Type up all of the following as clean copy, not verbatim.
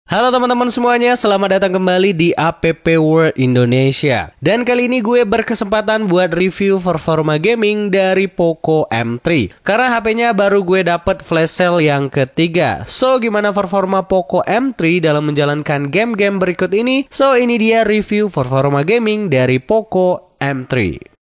Halo teman-teman semuanya, selamat datang kembali di APP World Indonesia. Dan kali ini gue berkesempatan buat review performa gaming dari Poco M3. Karena HP-nya baru gue dapet flash sale yang ketiga. So, gimana performa Poco M3 dalam menjalankan game-game berikut ini? So, ini dia review performa gaming dari Poco M3.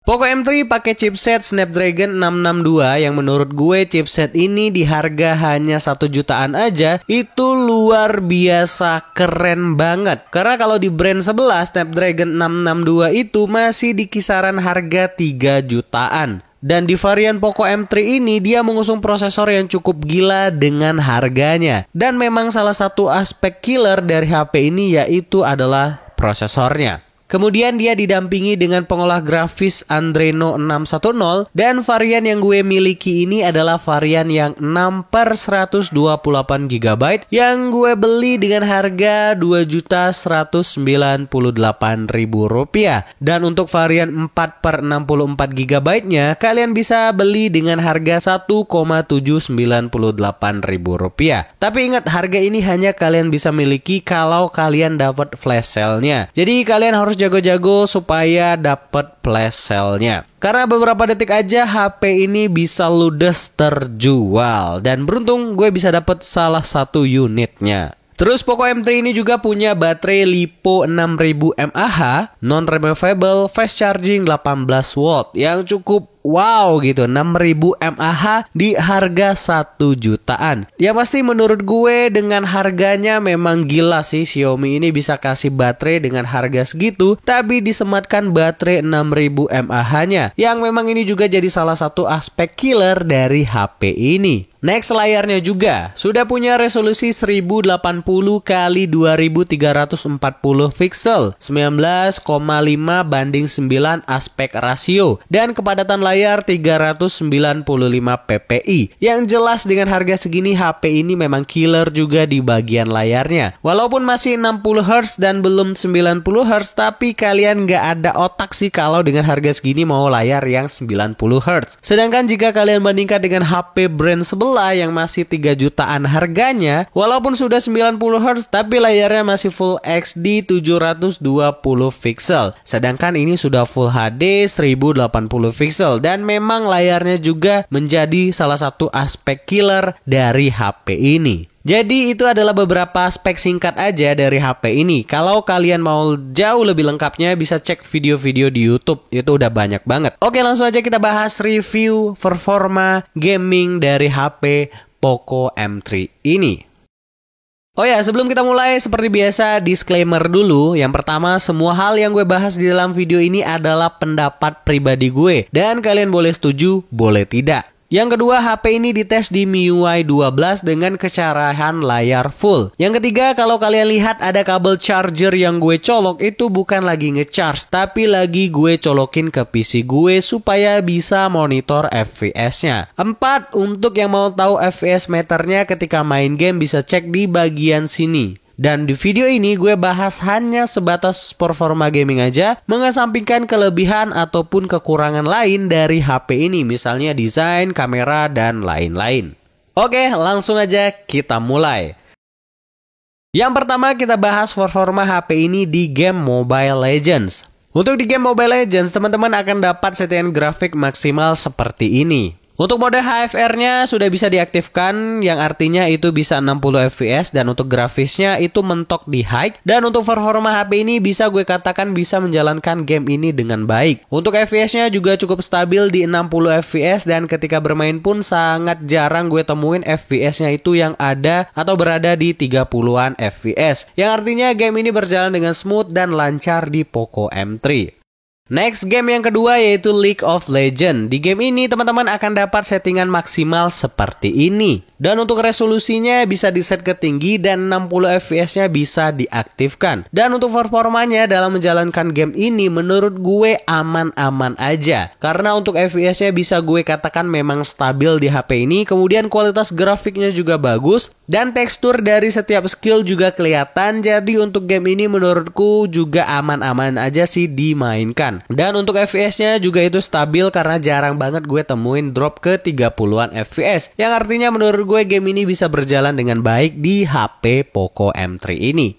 Poco M3 pakai chipset Snapdragon 662 yang menurut gue chipset ini di harga hanya 1 jutaan aja itu luar biasa keren banget. Karena kalau di brand sebelah Snapdragon 662 itu masih di kisaran harga 3 jutaan. Dan di varian Poco M3 ini dia mengusung prosesor yang cukup gila dengan harganya. Dan memang salah satu aspek killer dari HP ini yaitu adalah prosesornya. Kemudian dia didampingi dengan pengolah grafis Adreno 610 dan varian yang gue miliki ini adalah varian yang 6/128GB yang gue beli dengan harga Rp2.198.000. Dan untuk varian 4/64GB-nya kalian bisa beli dengan harga Rp1.798.000. Tapi ingat, harga ini hanya kalian bisa miliki kalau kalian dapat flash sale-nya. Jadi kalian harus jago-jago supaya dapat flash sale-nya. Karena beberapa detik aja HP ini bisa ludes terjual. Dan beruntung gue bisa dapat salah satu unitnya. Terus Poco M3 ini juga punya baterai LiPo 6000 mAh, non-removable, fast charging 18W yang cukup wow gitu, 6000 mAh di harga 1 jutaan. Ya pasti menurut gue dengan harganya memang gila sih, Xiaomi ini bisa kasih baterai dengan harga segitu tapi disematkan baterai 6000 mAh-nya. Yang memang ini juga jadi salah satu aspek killer dari HP ini. Next, layarnya juga sudah punya resolusi 1080 x 2340 pixel, 19,5 banding 9 aspek rasio, dan kepadatan layar 395 ppi. Yang jelas dengan harga segini HP ini memang killer juga di bagian layarnya. Walaupun masih 60Hz dan belum 90Hz, tapi kalian nggak ada otak sih kalau dengan harga segini mau layar yang 90Hz. Sedangkan jika kalian bandingkan dengan HP brand sebelah yang masih 3 jutaan harganya, walaupun sudah 90Hz tapi layarnya masih Full HD 720 pixel. Sedangkan ini sudah Full HD 1080 pixel dan memang layarnya juga menjadi salah satu aspek killer dari HP ini. Jadi itu adalah beberapa spek singkat aja dari HP ini. Kalau kalian mau jauh lebih lengkapnya bisa cek video-video di YouTube. Itu udah banyak banget. Oke, langsung aja kita bahas review performa gaming dari HP Poco M3 ini. Oh ya, sebelum kita mulai, seperti biasa disclaimer dulu. Yang pertama, semua hal yang gue bahas di dalam video ini adalah pendapat pribadi gue. Dan kalian boleh setuju, boleh tidak. Yang kedua, HP ini dites di MIUI 12 dengan kecerahan layar full. Yang ketiga, kalau kalian lihat ada kabel charger yang gue colok, itu bukan lagi ngecharge, tapi lagi gue colokin ke PC gue supaya bisa monitor FPS-nya. 4, untuk yang mau tahu FPS meternya ketika main game bisa cek di bagian sini. Dan di video ini gue bahas hanya sebatas performa gaming aja, mengesampingkan kelebihan ataupun kekurangan lain dari HP ini, misalnya desain, kamera, dan lain-lain. Oke, langsung aja kita mulai. Yang pertama kita bahas performa HP ini di game Mobile Legends. Untuk di game Mobile Legends, teman-teman akan dapat settingan grafik maksimal seperti ini. Untuk mode HFR-nya sudah bisa diaktifkan, yang artinya itu bisa 60 fps dan untuk grafisnya itu mentok di high. Dan untuk performa HP ini bisa gue katakan bisa menjalankan game ini dengan baik. Untuk FPS-nya juga cukup stabil di 60 fps dan ketika bermain pun sangat jarang gue temuin FPS-nya itu yang ada atau berada di 30-an fps. Yang artinya game ini berjalan dengan smooth dan lancar di Poco M3. Next, game yang kedua yaitu League of Legends. Di game ini teman-teman akan dapat settingan maksimal seperti ini. Dan untuk resolusinya bisa diset ke tinggi dan 60 fps-nya bisa diaktifkan. Dan untuk performanya dalam menjalankan game ini menurut gue aman-aman aja. Karena untuk fps-nya bisa gue katakan memang stabil di HP ini. Kemudian kualitas grafiknya juga bagus. Dan tekstur dari setiap skill juga kelihatan. Jadi untuk game ini menurutku juga aman-aman aja sih dimainkan. Dan untuk FPS-nya juga itu stabil karena jarang banget gue temuin drop ke 30-an FPS. Yang artinya menurut gue game ini bisa berjalan dengan baik di HP Poco M3 ini.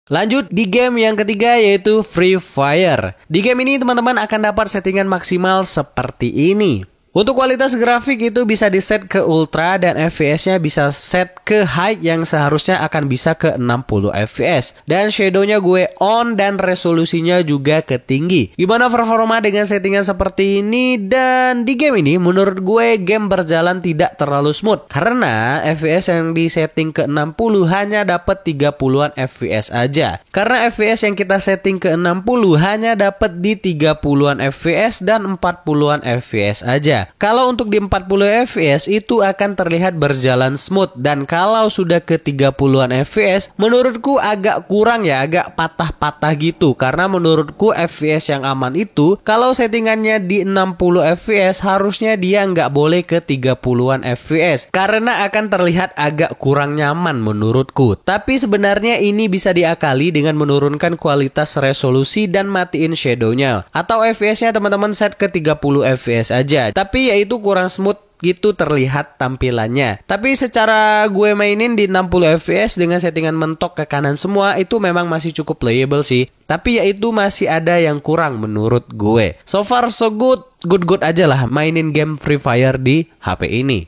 Lanjut di game yang ketiga yaitu Free Fire. Di game ini teman-teman akan dapat settingan maksimal seperti ini. Untuk kualitas grafik itu bisa diset ke ultra dan FPS-nya bisa set ke high yang seharusnya akan bisa ke 60 FPS. Dan shadow-nya gue on dan resolusinya juga ke tinggi. Gimana performa dengan settingan seperti ini? Dan di game ini menurut gue game berjalan tidak terlalu smooth. Karena FPS yang disetting ke 60 hanya dapat 30-an FPS aja. Karena FPS yang kita setting ke 60 hanya dapat di 30-an FPS dan 40-an FPS aja. Kalau untuk di 40 FPS itu akan terlihat berjalan smooth dan kalau sudah ke 30-an FPS menurutku agak kurang ya, agak patah-patah gitu karena menurutku FPS yang aman itu kalau settingannya di 60 FPS harusnya dia nggak boleh ke 30-an FPS karena akan terlihat agak kurang nyaman menurutku. Tapi sebenarnya ini bisa diakali dengan menurunkan kualitas resolusi dan matiin shadownya atau FPS-nya teman-teman set ke 30 FPS aja. Tapi yaitu kurang smooth gitu terlihat tampilannya. Tapi secara gue mainin di 60 FPS dengan settingan mentok ke kanan semua itu memang masih cukup playable sih. Tapi yaitu masih ada yang kurang menurut gue. So far so good, good aja lah mainin game Free Fire di HP ini.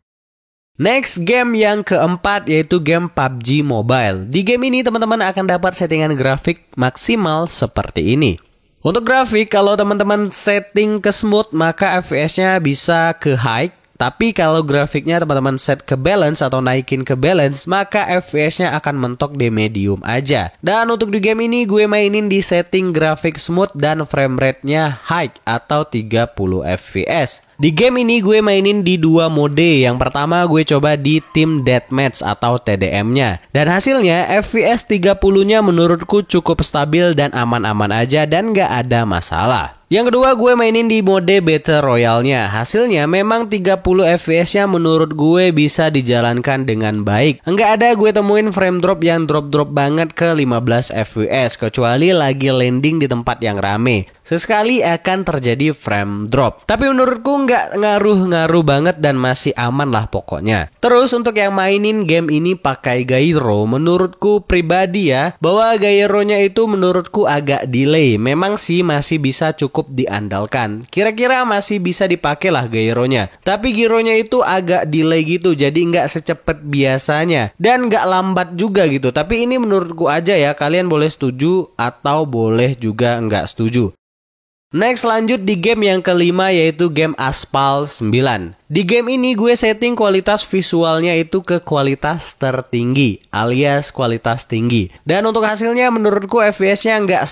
Next game yang keempat yaitu game PUBG Mobile. Di game ini teman-teman akan dapat settingan grafik maksimal seperti ini. Untuk grafik, kalau teman-teman setting ke smooth, maka FPS-nya bisa ke high. Tapi kalau grafiknya teman-teman set ke balance atau naikin ke balance, maka FPS-nya akan mentok di medium aja. Dan untuk di game ini, gue mainin di setting grafik smooth dan frame rate-nya high atau 30 FPS. Di game ini gue mainin di dua mode. Yang pertama gue coba di Team Deathmatch atau TDM-nya. Dan hasilnya FPS 30-nya menurutku cukup stabil dan aman-aman aja dan gak ada masalah. Yang kedua gue mainin di mode Battle Royale-nya. Hasilnya memang 30 FPS-nya menurut gue bisa dijalankan dengan baik. Enggak ada gue temuin frame drop yang drop-drop banget ke 15 FPS. Kecuali lagi landing di tempat yang rame. Sesekali akan terjadi frame drop. Tapi menurutku nggak ngaruh-ngaruh banget dan masih aman lah pokoknya. Terus untuk yang mainin game ini pakai gyro, menurutku pribadi ya, bahwa gyronya itu menurutku agak delay. Memang sih masih bisa cukup diandalkan. Kira-kira masih bisa dipakai lah gyronya. Tapi gyronya itu agak delay gitu, jadi nggak secepat biasanya. Dan nggak lambat juga gitu. Tapi ini menurutku aja ya, kalian boleh setuju atau boleh juga nggak setuju. Next lanjut di game yang kelima yaitu game Aspal 9. Di game ini gue setting kualitas visualnya itu ke kualitas tertinggi alias kualitas tinggi. Dan untuk hasilnya menurutku FPS-nya nggak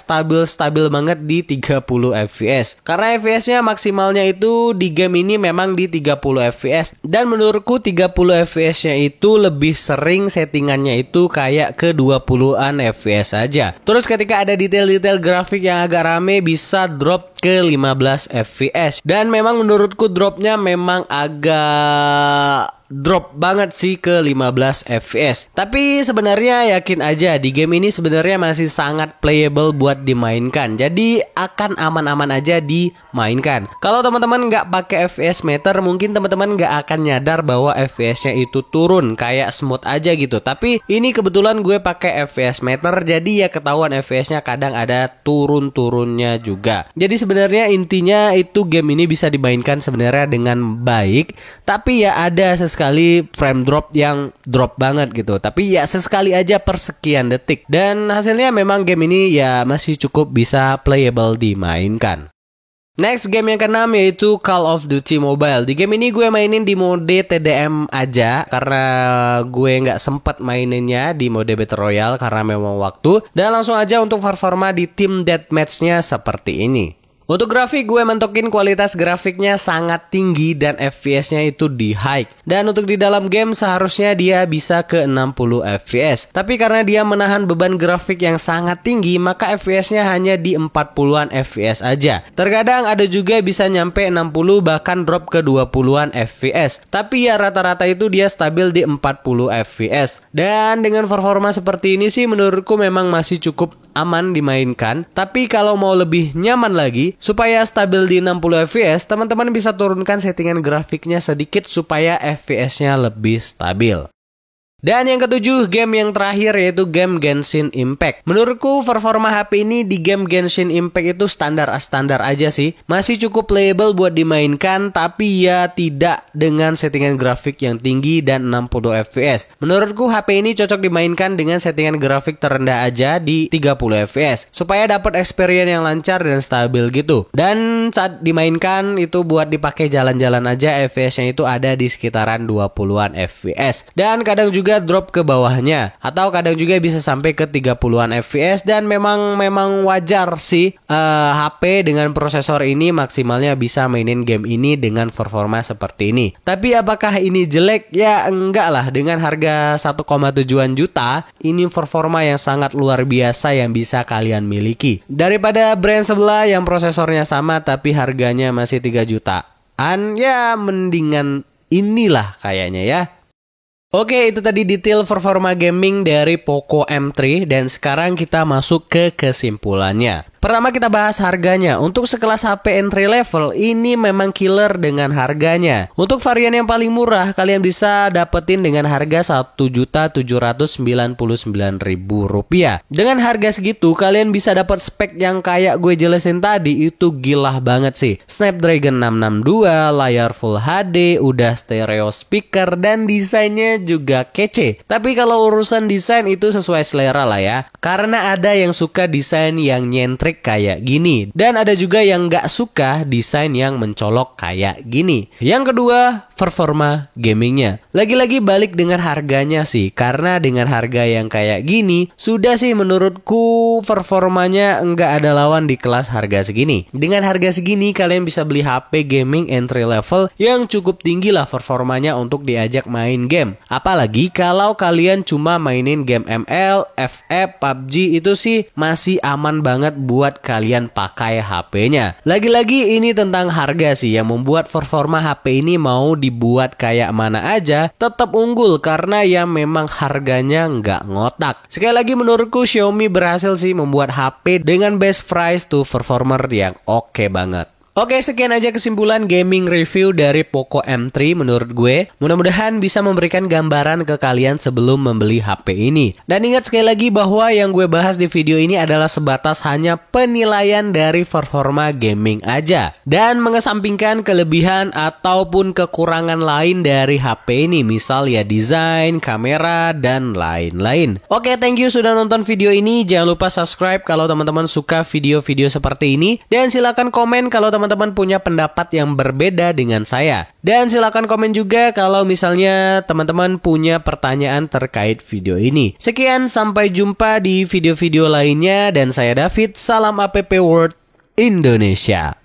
stabil banget di 30 FPS. Karena FPS-nya maksimalnya itu di game ini memang di 30 FPS. Dan menurutku 30 FPS-nya itu lebih sering settingannya itu kayak ke 20-an FPS aja. Terus ketika ada detail-detail grafik yang agak rame bisa drop ke 15 FPS. Dan memang menurutku dropnya memang agak drop banget sih ke 15 FPS. Tapi sebenarnya yakin aja di game ini sebenarnya masih sangat playable buat dimainkan. Jadi akan aman-aman aja dimainkan. Kalau teman-teman nggak pakai FPS meter, mungkin teman-teman nggak akan nyadar bahwa FPS-nya itu turun kayak smooth aja gitu. Tapi ini kebetulan gue pakai FPS meter, jadi ya ketahuan FPS-nya kadang ada turun-turunnya juga. Jadi sebenarnya intinya itu game ini bisa dimainkan sebenarnya dengan baik. Tapi ya ada sekali frame drop yang drop banget gitu. Tapi ya sesekali aja per sekian detik. Dan hasilnya memang game ini ya masih cukup bisa playable dimainkan. Next game yang keenam yaitu Call of Duty Mobile. Di game ini gue mainin di mode TDM aja karena gue nggak sempet maininnya di mode Battle Royale karena memang waktu. Dan langsung aja untuk performa di Team Deathmatch-nya seperti ini. Untuk grafik gue mentokin kualitas grafiknya sangat tinggi dan FPS-nya itu di high. Dan untuk di dalam game seharusnya dia bisa ke 60 FPS. Tapi karena dia menahan beban grafik yang sangat tinggi, maka FPS-nya hanya di 40-an FPS aja. Terkadang ada juga bisa nyampe 60 bahkan drop ke 20-an FPS. Tapi ya rata-rata itu dia stabil di 40 FPS. Dan dengan performa seperti ini sih menurutku memang masih cukup aman dimainkan. Tapi kalau mau lebih nyaman lagi, supaya stabil di 60 fps, teman-teman bisa turunkan settingan grafiknya sedikit supaya fps-nya lebih stabil. Dan yang ketujuh, game yang terakhir yaitu game Genshin Impact. Menurutku performa HP ini di game Genshin Impact itu standar aja sih. Masih cukup playable buat dimainkan, tapi ya tidak dengan settingan grafik yang tinggi dan 60 fps. Menurutku HP ini cocok dimainkan dengan settingan grafik terendah aja di 30 fps supaya dapat experience yang lancar dan stabil gitu. Dan saat dimainkan itu buat dipakai jalan-jalan aja, fps-nya itu ada di sekitaran 20-an fps. Dan kadang juga drop ke bawahnya atau kadang juga bisa sampai ke 30-an fps. Dan memang wajar sih HP dengan prosesor ini maksimalnya bisa mainin game ini dengan performa seperti ini. Tapi apakah ini jelek? Ya enggak lah, dengan harga 1,7 juta ini performa yang sangat luar biasa yang bisa kalian miliki. Daripada brand sebelah yang prosesornya sama tapi harganya masih 3 jutaan, ya mendingan inilah kayaknya ya. Oke, itu tadi detail performa gaming dari Poco M3 dan sekarang kita masuk ke kesimpulannya. Pertama kita bahas harganya. Untuk sekelas HP entry level ini memang killer dengan harganya. Untuk varian yang paling murah kalian bisa dapetin dengan harga Rp1.799.000. Dengan harga segitu kalian bisa dapat spek yang kayak gue jelasin tadi, itu gila banget sih. Snapdragon 662, layar Full HD, udah stereo speaker dan desainnya juga kece. Tapi kalau urusan desain itu sesuai selera lah ya. Karena ada yang suka desain yang nyentrik kayak gini dan ada juga yang gak suka desain yang mencolok kayak gini. Yang kedua, performa gamingnya. Lagi-lagi balik dengan harganya sih, karena dengan harga yang kayak gini sudah sih menurutku performanya nggak ada lawan di kelas harga segini. Dengan harga segini kalian bisa beli HP gaming entry level yang cukup tinggi lah performanya untuk diajak main game. Apalagi kalau kalian cuma mainin game ML, FF, PUBG itu sih masih aman banget buat kalian pakai HP-nya. Lagi-lagi ini tentang harga sih yang membuat performa HP ini mau dibuat kayak mana aja tetap unggul karena ya memang harganya nggak ngotak. Sekali lagi menurutku Xiaomi berhasil sih membuat HP dengan best price to performer yang oke banget. Oke, sekian aja kesimpulan gaming review dari Poco M3 menurut gue. Mudah-mudahan bisa memberikan gambaran ke kalian sebelum membeli HP ini. Dan ingat sekali lagi bahwa yang gue bahas di video ini adalah sebatas hanya penilaian dari performa gaming aja. Dan mengesampingkan kelebihan ataupun kekurangan lain dari HP ini. Misal ya desain, kamera, dan lain-lain. Oke, thank you sudah nonton video ini. Jangan lupa subscribe kalau teman-teman suka video-video seperti ini. Dan silakan komen kalau teman-teman punya pendapat yang berbeda dengan saya. Dan silakan komen juga kalau misalnya teman-teman punya pertanyaan terkait video ini. Sekian, sampai jumpa di video-video lainnya dan saya David. Salam APP World Indonesia.